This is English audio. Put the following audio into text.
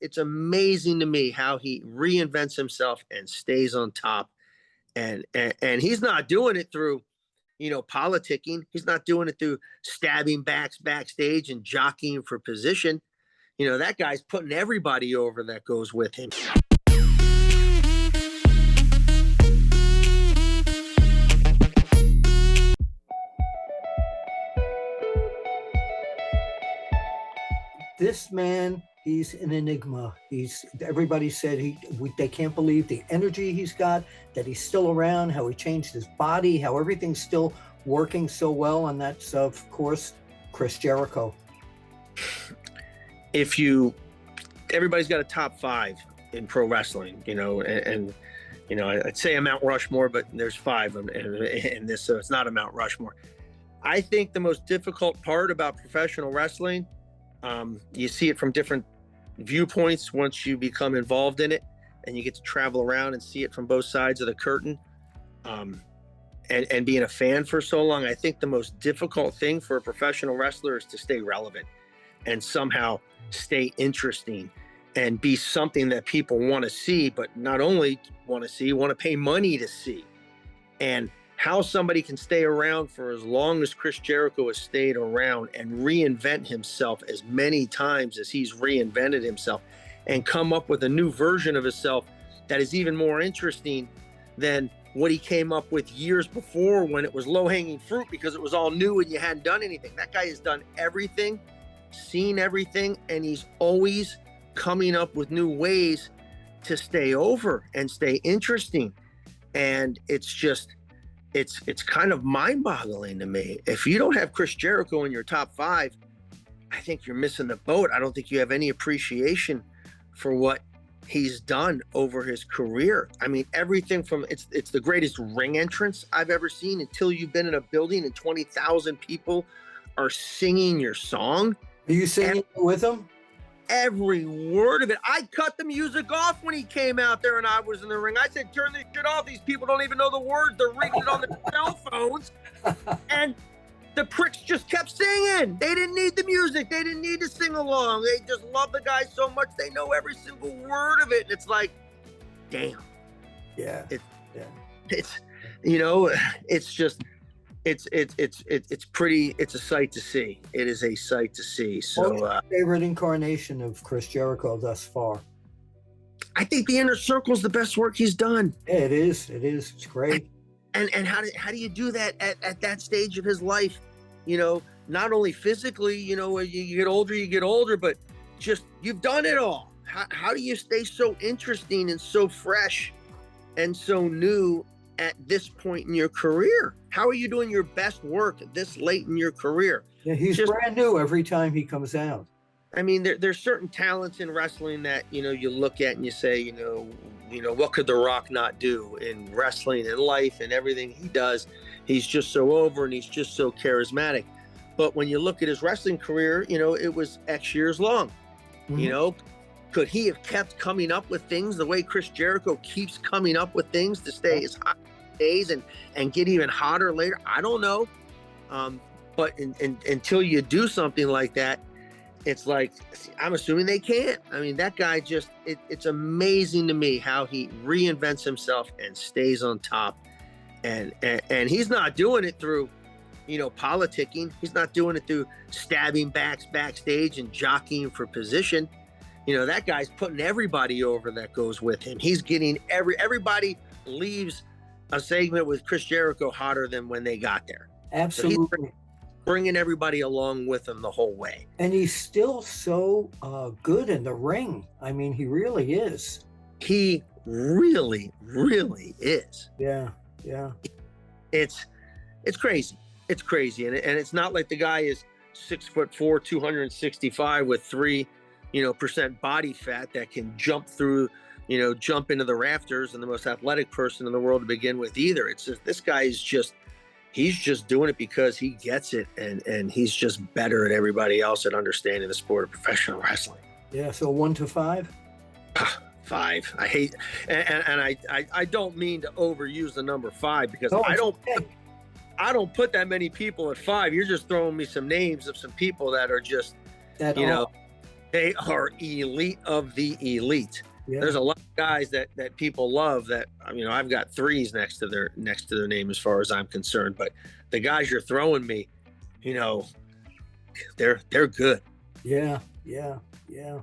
it's amazing to me how he reinvents himself and stays on top. And he's not doing it through, politicking. He's not doing it through stabbing backstage and jockeying for position. That guy's putting everybody over that goes with him. This man, he's an enigma. Everybody said they can't believe the energy he's got, that he's still around, how he changed his body, how everything's still working so well. And that's, of course, Chris Jericho. Everybody's got a top 5 in pro wrestling, and I'd say a Mount Rushmore, but there's 5 in this, so it's not a Mount Rushmore. I think the most difficult part about professional wrestling, you see it from different viewpoints once you become involved in it, and you get to travel around and see it from both sides of the curtain. And being a fan for so long, I think the most difficult thing for a professional wrestler is to stay relevant and somehow stay interesting and be something that people want to see, but not only want to see, want to pay money to see. And how somebody can stay around for as long as Chris Jericho has stayed around and reinvent himself as many times as he's reinvented himself and come up with a new version of himself that is even more interesting than what he came up with years before when it was low-hanging fruit because it was all new and you hadn't done anything. That guy has done everything, seen everything, and he's always coming up with new ways to stay over and stay interesting. And it's kind of mind-boggling to me. If you don't have Chris Jericho in your top 5, I think you're missing the boat. I don't think you have any appreciation for what he's done over his career. I mean, everything from it's the greatest ring entrance I've ever seen until you've been in a building and 20,000 people are singing your song. Are you singing with him? Every word of it. I cut the music off when he came out there and I was in the ring. I said, turn this shit off. These people don't even know the words. They're reading it on their cell phones. And the pricks just kept singing. They didn't need the music. They didn't need to sing along. They just love the guy so much. They know every single word of it. And it's like, damn. Yeah. It's pretty, it's a sight to see. It is a sight to see. So, what's your favorite incarnation of Chris Jericho thus far? I think the Inner Circle is the best work he's done. Yeah, it is. It's great. And how do you do that at that stage of his life? Not only physically, you get older, but just you've done it all. How do you stay so interesting and so fresh and so new at this point in your career? How are you doing your best work this late in your career? Yeah, he's just brand new every time he comes out. I mean, there's certain talents in wrestling that, you look at and you say, what could The Rock not do in wrestling and life and everything he does? He's just so over and he's just so charismatic. But when you look at his wrestling career, it was X years long. Mm-hmm. Could he have kept coming up with things the way Chris Jericho keeps coming up with things to stay as hot days and get even hotter later? I don't know. But until you do something like that, it's like, I'm assuming they can't. I mean, that guy it's amazing to me how he reinvents himself and stays on top. And he's not doing it through, politicking. He's not doing it through stabbing backstage and jockeying for position. That guy's putting everybody over that goes with him. He's getting everybody leaves a segment with Chris Jericho hotter than when they got there. Absolutely. So he's bringing everybody along with him the whole way. And he's still so good in the ring. I mean, he really is. He really, really is. Yeah. It's crazy. It's crazy. And it's not like the guy is 6'4", 265 with 3% body fat that can jump into the rafters and the most athletic person in the world to begin with either. It's just, this guy is he's just doing it because he gets it, and he's just better at everybody else at understanding the sport of professional wrestling. Yeah, so 1 to 5? 5. I hate, and I don't mean to overuse the number 5 because I don't put that many people at 5. You're just throwing me some names of some people that are just, They are elite of the elite. Yeah. There's a lot of guys that people love that, you know, I've got threes next to their name as far as I'm concerned. But the guys you're throwing me, you know, they're good. Yeah, yeah, yeah.